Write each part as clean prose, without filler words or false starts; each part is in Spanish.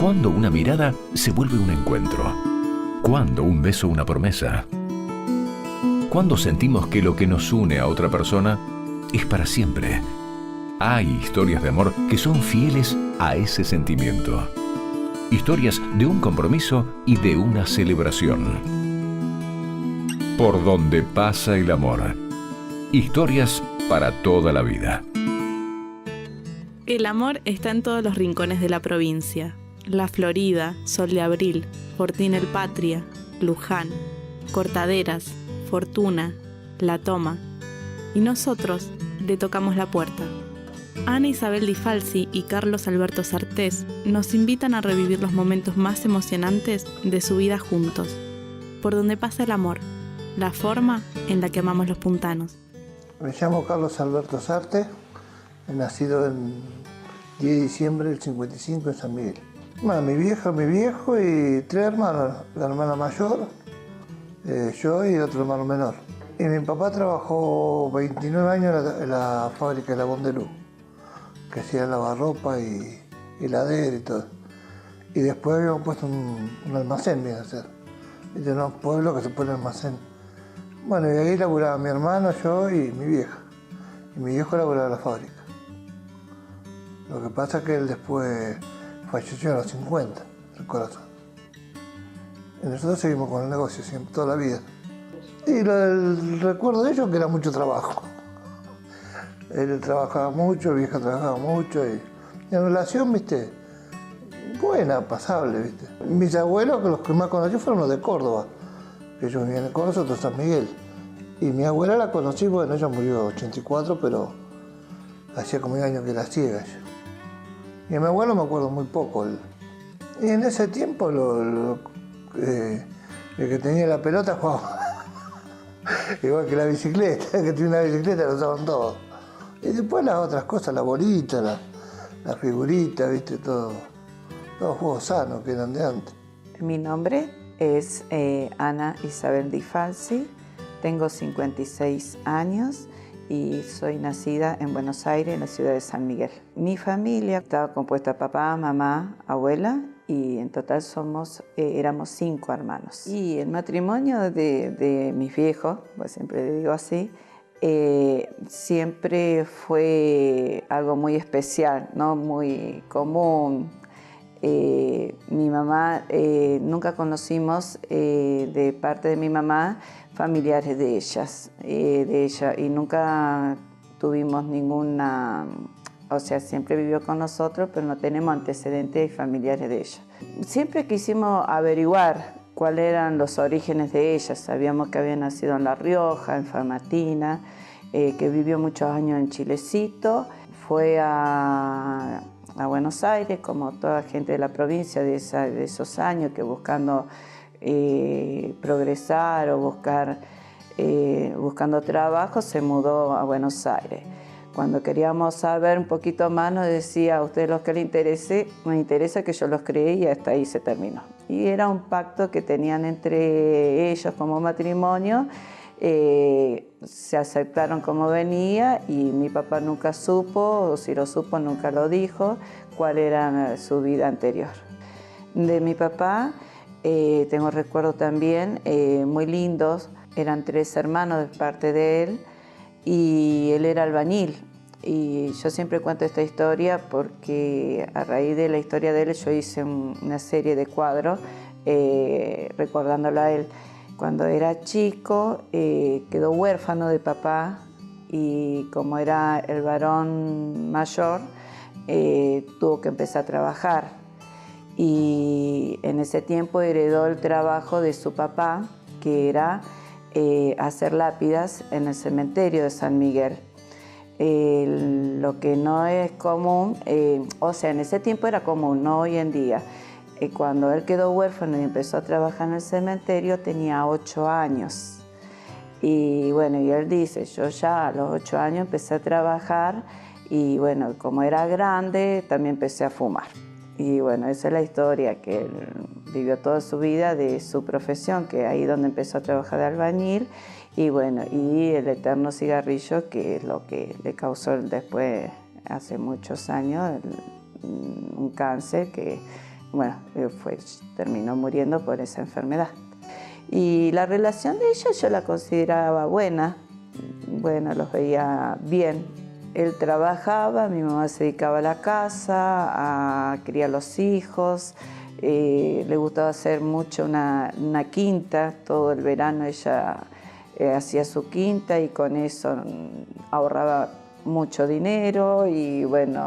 ¿Cuándo una mirada se vuelve un encuentro? ¿Cuándo un beso una promesa? ¿Cuándo sentimos que lo que nos une a otra persona es para siempre? Hay historias de amor que son fieles a ese sentimiento. Historias de un compromiso y de una celebración. Por donde pasa el amor. Historias para toda la vida. El amor está en todos los rincones de la provincia. La Florida, Sol de Abril, Fortín el Patria, Luján, Cortaderas, Fortuna, La Toma. Y nosotros le tocamos la puerta. Ana Isabel Di Falsi y Carlos Alberto Sartés nos invitan a revivir los momentos más emocionantes de su vida juntos. Por donde pasa el amor, la forma en la que amamos los puntanos. Me llamo Carlos Alberto Sartés, he nacido el 10 de diciembre del 55 en San Miguel. Bueno, mi viejo y 3 hermanos, la hermana mayor, yo y otro hermano menor. Y mi papá trabajó 29 años en la fábrica de la Bondelú, que hacía lavarropa y heladera y todo. Y después habíamos puesto un almacén, bien a hacer. De unos pueblos que se pone almacén. Bueno, y ahí laburaba mi hermano, yo y mi vieja. Y mi viejo laburaba en la fábrica. Lo que pasa es que él después falleció a los 50, el corazón. Y nosotros seguimos con el negocio siempre, toda la vida. Y el recuerdo de ellos que era mucho trabajo. Él trabajaba mucho, mi vieja trabajaba mucho. Y en relación, viste, buena, pasable, viste. Mis abuelos, que los que más conocí, fueron los de Córdoba. Ellos vivían con nosotros, San Miguel. Y mi abuela la conocí, bueno, ella murió en 84, pero hacía como 10 años que era ciega ella. Y a mi abuelo me acuerdo muy poco. Y en ese tiempo, el que tenía la pelota jugaba. Igual que la bicicleta, el que tenía una bicicleta lo usaban todos. Y después las otras cosas, la bolita, la figurita, viste, todos juegos sanos que eran de antes. Mi nombre es Ana Isabel Di Falsi, tengo 56 años y soy nacida en Buenos Aires, en la ciudad de San Miguel. Mi familia estaba compuesta de papá, mamá, abuela y en total éramos 5 hermanos. Y el matrimonio de mis viejos, pues siempre le digo así, siempre fue algo muy especial, ¿no? Muy común. Mi mamá, nunca conocimos de parte de mi mamá familiares de ella y nunca tuvimos ninguna, o sea, siempre vivió con nosotros, pero no tenemos antecedentes familiares de ella. Siempre quisimos averiguar cuáles eran los orígenes de ella. Sabíamos que había nacido en La Rioja, en Famatina, que vivió muchos años en Chilecito, fue a Buenos Aires, como toda gente de la provincia de esos años, que buscando progresar o buscando trabajo, se mudó a Buenos Aires. Cuando queríamos saber un poquito más, nos decía: a ustedes los que les interese, me interesa que yo los creé, y hasta ahí se terminó. Y era un pacto que tenían entre ellos como matrimonio. Se aceptaron como venía y mi papá nunca supo, o si lo supo nunca lo dijo, cuál era su vida anterior. De mi papá tengo recuerdos también muy lindos. Eran 3 hermanos de parte de él y él era albañil. Y yo siempre cuento esta historia porque a raíz de la historia de él yo hice una serie de cuadros recordándolo a él. Cuando era chico quedó huérfano de papá y como era el varón mayor tuvo que empezar a trabajar y en ese tiempo heredó el trabajo de su papá, que era hacer lápidas en el cementerio de San Miguel. Lo que no es común, o sea, en ese tiempo era común, no hoy en día. Cuando él quedó huérfano y empezó a trabajar en el cementerio, tenía 8 años. Y bueno, y él dice: yo ya a los 8 años empecé a trabajar y bueno, como era grande, también empecé a fumar. Y bueno, esa es la historia que él vivió toda su vida de su profesión, que ahí donde empezó a trabajar de albañil. Y bueno, y el eterno cigarrillo, que es lo que le causó después, hace muchos años, un cáncer que bueno, terminó muriendo por esa enfermedad. Y la relación de ellos yo la consideraba buena, los veía bien. Él trabajaba, mi mamá se dedicaba a la casa, a criar los hijos, le gustaba hacer mucho una quinta, todo el verano ella hacía su quinta y con eso ahorraba mucho dinero y bueno,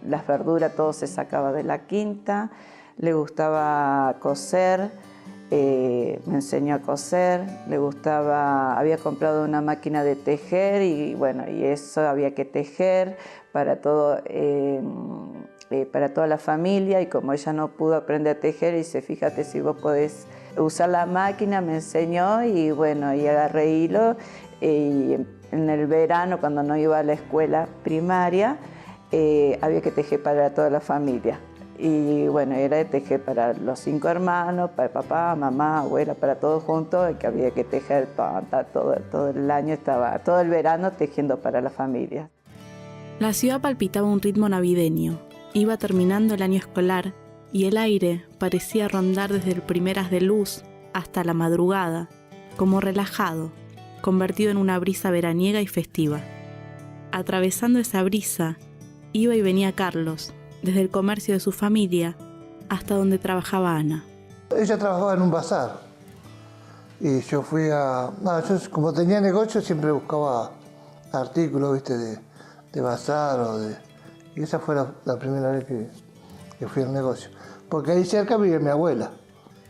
las verduras todo se sacaba de la quinta, le gustaba coser, me enseñó a coser, le gustaba, había comprado una máquina de tejer y bueno, y eso había que tejer para todo, para toda la familia y como ella no pudo aprender a tejer, dice, fíjate si vos podés usar la máquina, me enseñó y bueno, y agarré hilo y en el verano cuando no iba a la escuela primaria había que tejer para toda la familia. Y bueno, era de tejer para los 5 hermanos, para papá, mamá, abuela, para todos juntos, que había que tejer todo el año, todo el verano tejiendo para la familia. La ciudad palpitaba un ritmo navideño. Iba terminando el año escolar y el aire parecía rondar desde el primer haz de luz hasta la madrugada, como relajado, convertido en una brisa veraniega y festiva. Atravesando esa brisa, iba y venía Carlos, desde el comercio de su familia hasta donde trabajaba Ana. Ella trabajaba en un bazar y yo fui yo como tenía negocio siempre buscaba artículos, viste, de bazar y esa fue la primera vez que fui al negocio. Porque ahí cerca vive mi abuela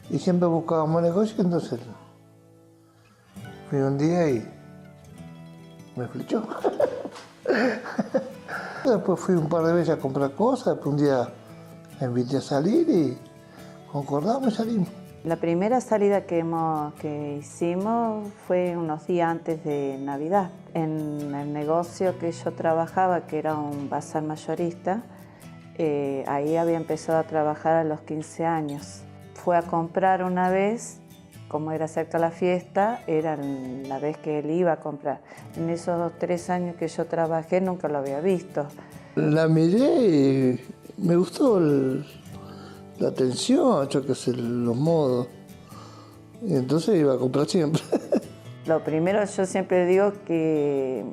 y siempre buscábamos negocio, entonces fui un día y me flechó. Después fui un par de veces a comprar cosas, después un día me invité a salir y concordamos y salimos. La primera salida que hicimos fue unos días antes de Navidad. En el negocio que yo trabajaba, que era un bazar mayorista, ahí había empezado a trabajar a los 15 años. Fue a comprar una vez, como era cerca la fiesta, era la vez que él iba a comprar. En esos 3 años que yo trabajé nunca lo había visto. La miré y me gustó la atención, yo qué sé, los modos. Y entonces iba a comprar siempre. Lo primero yo siempre digo que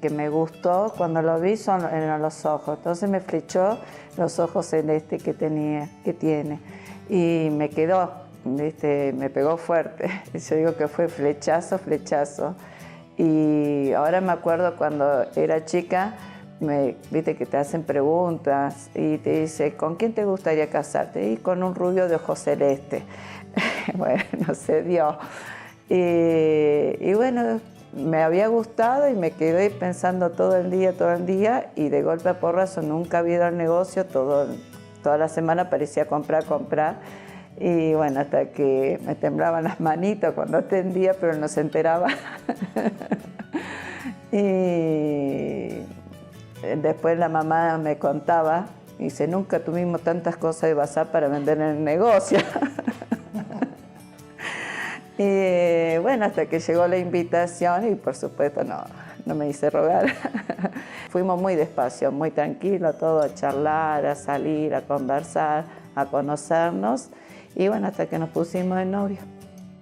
me gustó cuando lo vi eran los ojos. Entonces me flechó los ojos celestes que tiene. Y me quedó. Me pegó fuerte. Yo digo que fue flechazo. Y ahora me acuerdo cuando era chica, viste que te hacen preguntas y te dice, ¿con quién te gustaría casarte? Y con un rubio de ojos celestes. Bueno, se dio. Y bueno, me había gustado y me quedé pensando todo el día y de golpe a porrazo nunca había ido al negocio, toda la semana parecía comprar. Y bueno, hasta que me temblaban las manitos cuando atendía, pero no se enteraba. Y después la mamá me contaba, dice, nunca tuvimos tantas cosas de bazar para vender en el negocio. Y bueno, hasta que llegó la invitación y por supuesto no me hice rogar. Fuimos muy despacio, muy tranquilos, todo a charlar, a salir, a conversar, a conocernos. Y bueno, hasta que nos pusimos de novio.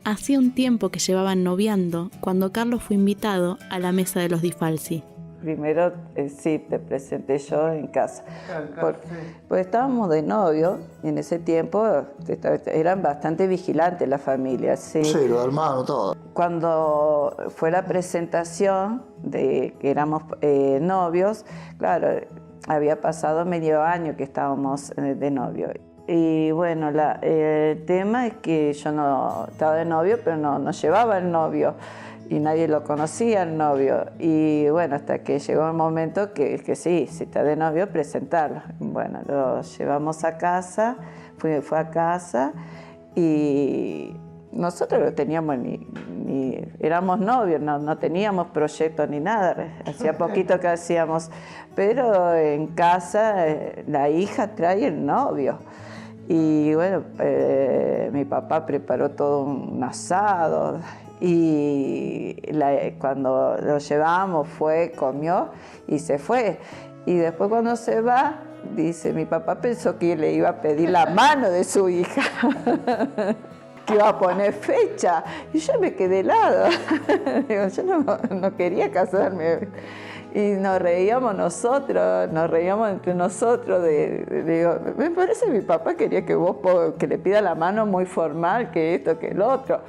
Hacía un tiempo que llevaban noviando cuando Carlos fue invitado a la mesa de los Di Falsi. Primero sí, te presenté yo en casa. Pues estábamos de novio y en ese tiempo eran bastante vigilantes la familia. Sí, los hermanos, todo. Cuando fue la presentación de que éramos novios, claro, había pasado medio año que estábamos de novio. Y bueno, el tema es que yo no estaba de novio, pero no llevaba el novio y nadie lo conocía el novio. Y bueno, hasta que llegó el momento que sí, si está de novio, presentarlo. Bueno, lo llevamos a casa, fue a casa y nosotros no teníamos ni éramos novios, no teníamos proyecto ni nada, hacía poquito que hacíamos, pero en casa la hija trae el novio. Y bueno, mi papá preparó todo un asado y cuando lo llevamos comió y se fue. Y después cuando se va, dice, mi papá pensó que le iba a pedir la mano de su hija, que iba a poner fecha, y yo me quedé helado. Digo, yo no quería casarme. Y nos reíamos entre nosotros. Digo, me parece que mi papá quería que le pida la mano muy formal, que esto, que el otro.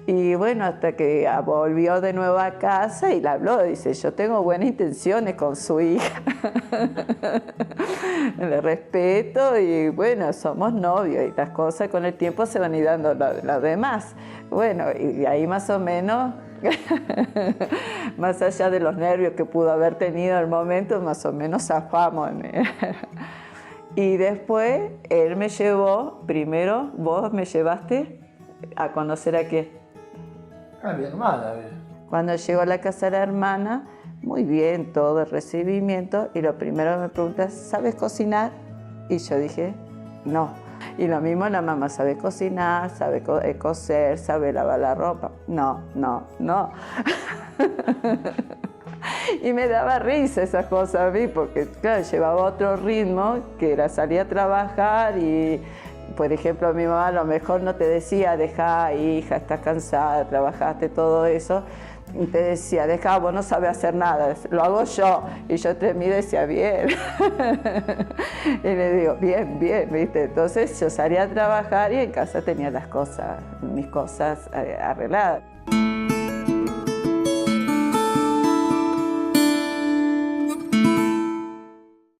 Y bueno, hasta que volvió de nuevo a casa y le habló, dice, yo tengo buenas intenciones con su hija. Le respeto y bueno, somos novios y las cosas con el tiempo se van a ir dando las demás. Bueno, y ahí más o menos, más allá de los nervios que pudo haber tenido en el momento, más o menos zafamos. Y después él me llevó, primero vos me llevaste a conocer a qué. A mi hermana. Cuando llegó a la casa de la hermana, muy bien, todo el recibimiento, y lo primero que me pregunta, ¿sabes cocinar? Y yo dije, no. Y lo mismo la mamá, ¿sabe cocinar? ¿Sabe coser? ¿Sabe lavar la ropa? No. Y me daba risa esas cosas a mí, porque claro, llevaba otro ritmo, que era salir a trabajar y, por ejemplo, mi mamá a lo mejor no te decía, dejá, hija, estás cansada, trabajaste, todo eso. Y te decía, dejá, vos no sabés hacer nada, lo hago yo. Y yo te miro y decía, bien. Y le digo, bien, ¿viste? Entonces yo salía a trabajar y en casa tenía mis cosas arregladas.